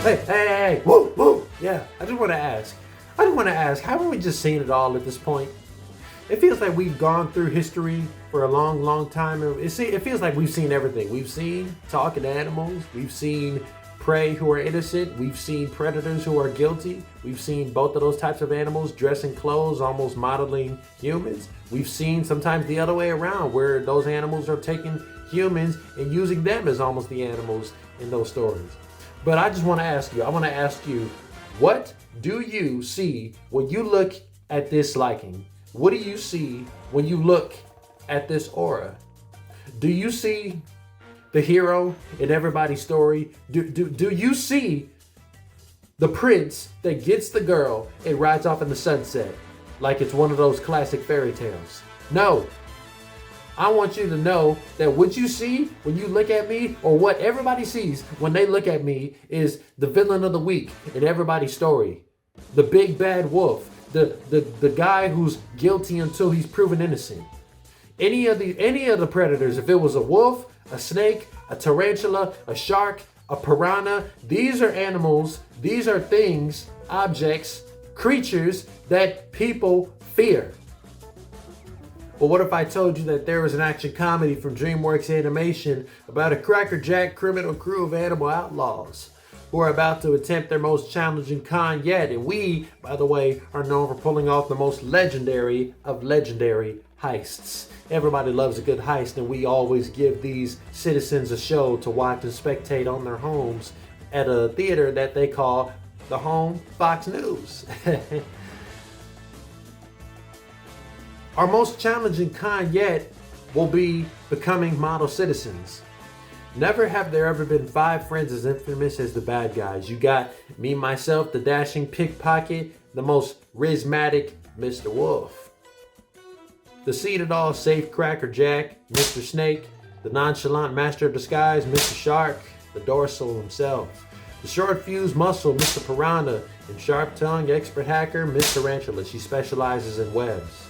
Hey, woo, woo. Yeah, I just want to ask, haven't we just seen it all at this point? It feels like we've gone through history for a long, long time. It feels like we've seen everything. We've seen talking animals. We've seen prey who are innocent. We've seen predators who are guilty. We've seen both of those types of animals dressing clothes, almost modeling humans. We've seen sometimes the other way around, where those animals are taking humans and using them as almost the animals in those stories. But I just want to ask you, what do you see when you look at this liking? What do you see when you look at this aura? Do you see the hero in everybody's story? Do you see the prince that gets the girl and rides off in the sunset like it's one of those classic fairy tales? No. I want you to know that what you see when you look at me, or what everybody sees when they look at me, is the villain of the week in everybody's story. The big bad wolf. The guy who's guilty until he's proven innocent. Any of the predators, if it was a wolf, a snake, a tarantula, a shark, a piranha, these are animals, these are things, objects, creatures that people fear. But what if I told you that there was an action comedy from DreamWorks Animation about a crackerjack criminal crew of animal outlaws who are about to attempt their most challenging con yet? And we, by the way, are known for pulling off the most legendary of legendary heists. Everybody loves a good heist, and we always give these citizens a show to watch and spectate on their homes at a theater that they call the home Fox News. Our most challenging con yet will be becoming model citizens. Never have there ever been 5 friends as infamous as the bad guys. You got me, myself, the dashing pickpocket, the most charismatic Mr. Wolf. The seat-it-all safecracker Jack, Mr. Snake, the nonchalant master of disguise, Mr. Shark, the dorsal himself. The short-fused muscle, Mr. Piranha, and sharp-tongued expert hacker, Miss Tarantula. She specializes in webs.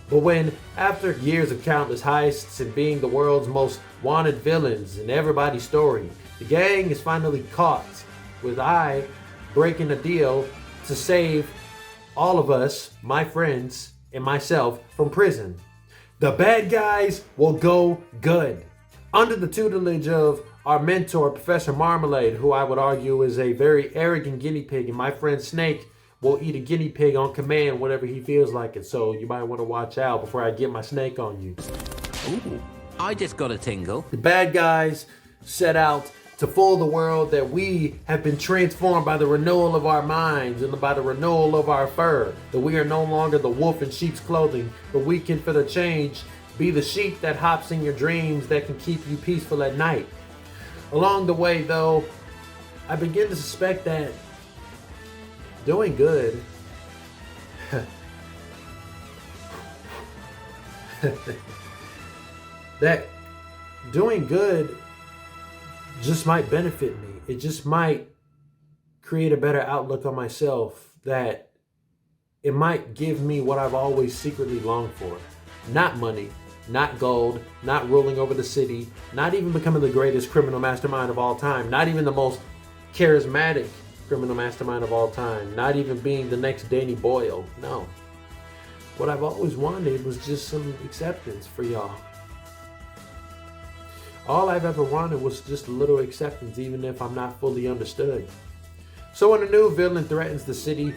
But when, after years of countless heists and being the world's most wanted villains in everybody's story, the gang is finally caught, with I breaking a deal to save all of us, my friends, and myself from prison, the bad guys will go good. Under the tutelage of our mentor, Professor Marmalade, who I would argue is a very arrogant guinea pig, and my friend Snake will eat a guinea pig on command whenever he feels like it. So you might want to watch out before I get my snake on you. Ooh, I just got a tingle. The bad guys set out to fool the world that we have been transformed by the renewal of our minds and by the renewal of our fur. That we are no longer the wolf in sheep's clothing, but we can, for the change, be the sheep that hops in your dreams that can keep you peaceful at night. Along the way, though, I begin to suspect that doing good that doing good just might benefit me. It just might create a better outlook on myself, that it might give me what I've always secretly longed for. Not money, not gold, not ruling over the city, not even becoming the greatest criminal mastermind of all time, not even the most charismatic criminal mastermind of all time, not even being the next Danny Boyle. No. What I've always wanted was just some acceptance for y'all. All I've ever wanted was just a little acceptance, even if I'm not fully understood. So when a new villain threatens the city,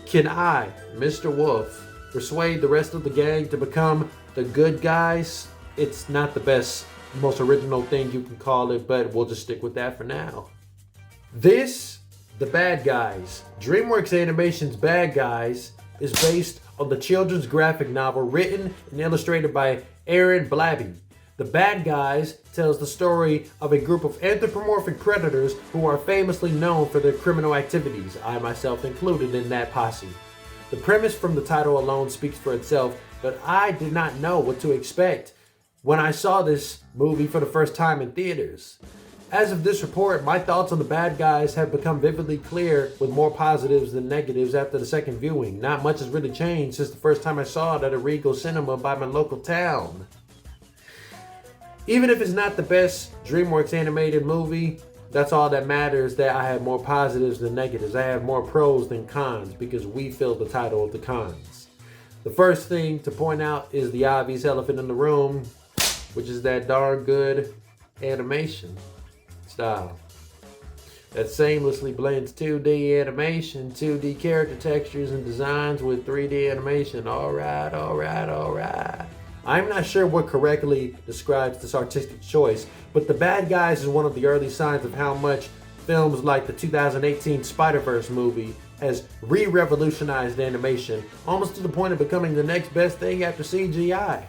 can I, Mr. Wolf, persuade the rest of the gang to become the good guys? It's not the best, most original thing you can call it, but we'll just stick with that for now. This, The Bad Guys, DreamWorks Animation's Bad Guys, is based on the children's graphic novel written and illustrated by Aaron Blabey. The Bad Guys tells the story of a group of anthropomorphic predators who are famously known for their criminal activities, I myself included in that posse. The premise from the title alone speaks for itself, but I did not know what to expect when I saw this movie for the first time in theaters. As of this report, my thoughts on The Bad Guys have become vividly clear, with more positives than negatives after the second viewing. Not much has really changed since the first time I saw it at a Regal cinema by my local town. Even if it's not the best DreamWorks animated movie, That's all that matters, that I have more positives than negatives. I have more pros than cons because we fill the title of the cons. The first thing to point out is the obvious elephant in the room, which is that darn good animation style that seamlessly blends 2D animation, 2D character textures and designs with 3D animation. All right. I'm not sure what correctly describes this artistic choice, but The Bad Guys is one of the early signs of how much films like the 2018 Spider-Verse movie has re-revolutionized animation, almost to the point of becoming the next best thing after CGI.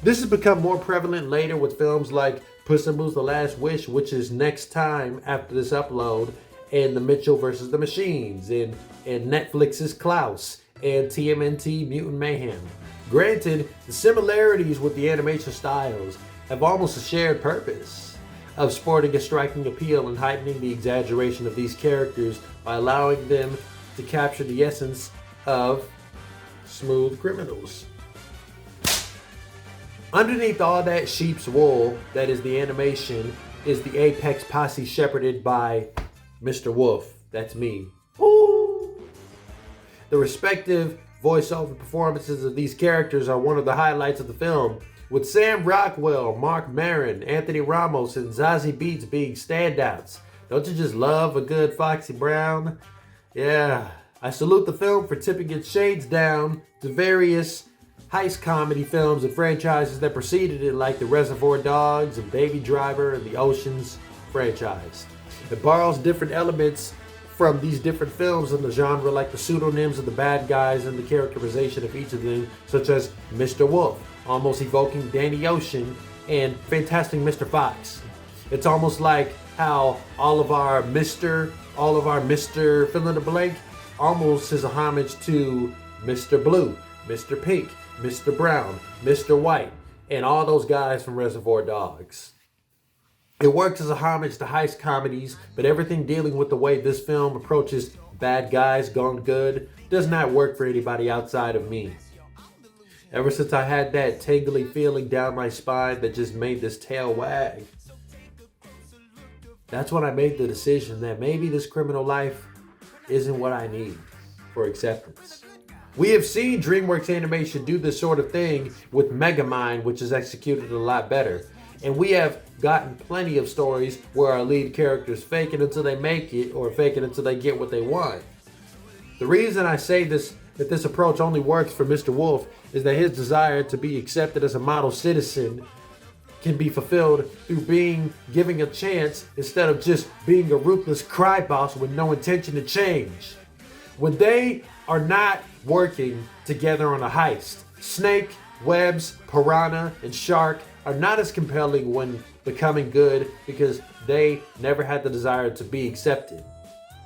This has become more prevalent later with films like Puss in Boots: The Last Wish, which is next time after this upload, and The Mitchell vs. the Machines, and Netflix's Klaus, and TMNT Mutant Mayhem. Granted, the similarities with the animation styles have almost a shared purpose of sporting a striking appeal and heightening the exaggeration of these characters by allowing them to capture the essence of smooth criminals. Underneath all that sheep's wool that is the animation is the apex posse shepherded by Mr. Wolf. That's me. Ooh. The respective voiceover performances of these characters are one of the highlights of the film, with Sam Rockwell, Mark Maron, Anthony Ramos, and Zazie Beetz being standouts. Don't you just love a good Foxy Brown? Yeah, I salute the film for tipping its shades down to various heist comedy films and franchises that preceded it, like the Reservoir Dogs and Baby Driver and the Oceans franchise. It borrows different elements from these different films in the genre, like the pseudonyms of the bad guys and the characterization of each of them, such as Mr. Wolf, almost evoking Danny Ocean, and Fantastic Mr. Fox. It's almost like how all of our Mr. fill in the blank almost is a homage to Mr. Blue, Mr. Pink, Mr. Brown, Mr. White, and all those guys from Reservoir Dogs. It works as a homage to heist comedies, but everything dealing with the way this film approaches bad guys gone good does not work for anybody outside of me. Ever since I had that tingly feeling down my spine that just made this tail wag, that's when I made the decision that maybe this criminal life isn't what I need for acceptance. We have seen DreamWorks Animation do this sort of thing with Megamind, which is executed a lot better. And we have gotten plenty of stories where our lead characters fake it until they make it, or fake it until they get what they want. The reason I say this, that this approach only works for Mr. Wolf, is that his desire to be accepted as a model citizen can be fulfilled through giving a chance instead of just being a ruthless cry boss with no intention to change. When they are not working together on a heist, Snake, Webbs, Piranha, and Shark are not as compelling when becoming good because they never had the desire to be accepted.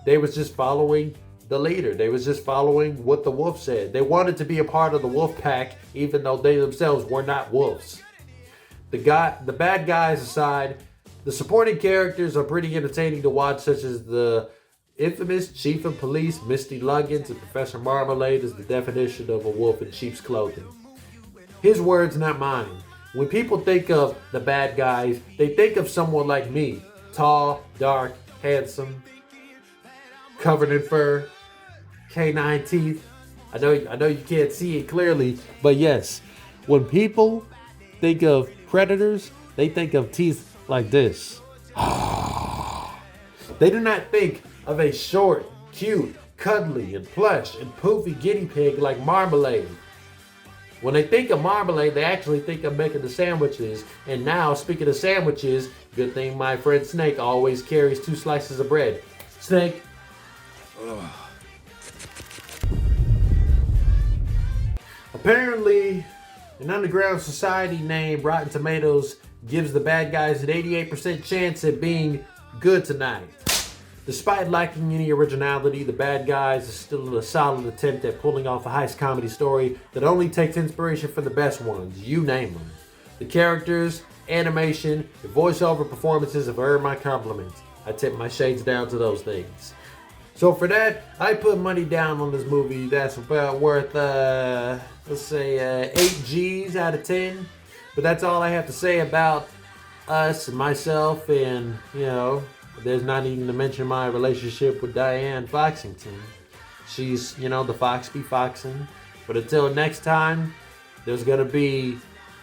They was just following the leader. They was just following what the wolf said. They wanted to be a part of the wolf pack even though they themselves were not wolves. The bad guys aside, the supporting characters are pretty entertaining to watch, such as the infamous Chief of Police, Misty Luggins, and Professor Marmalade is the definition of a wolf in sheep's clothing. His words, not mine. When people think of the bad guys, they think of someone like me. Tall, dark, handsome, covered in fur, canine teeth. I know you can't see it clearly, but yes, when people think of predators, they think of teeth like this. They do not think of a short, cute, cuddly, and plush, and poofy guinea pig like Marmalade. When they think of Marmalade, they actually think of making the sandwiches. And now, speaking of sandwiches, good thing my friend Snake always carries 2 slices of bread. Snake. Ugh. Apparently, an underground society named Rotten Tomatoes gives the bad guys an 88% chance at being good tonight. Despite lacking any originality, The Bad Guys is still a solid attempt at pulling off a heist comedy story that only takes inspiration from the best ones, you name them. The characters, animation, and voiceover performances have earned my compliments. I tip my shades down to those things. So for that, I put money down on this movie. That's about worth, let's say 8 G's out of 10. But that's all I have to say about us and myself and, There's not even to mention my relationship with Diane Foxington. She's, the fox be foxing. But until next time, there's gonna be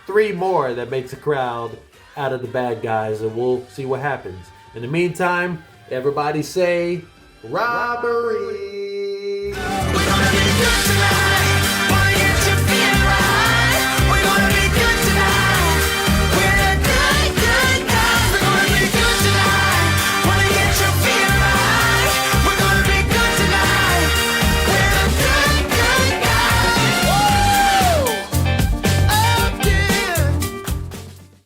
3 more that makes a crowd out of the bad guys, and we'll see what happens. In the meantime, everybody say robbery.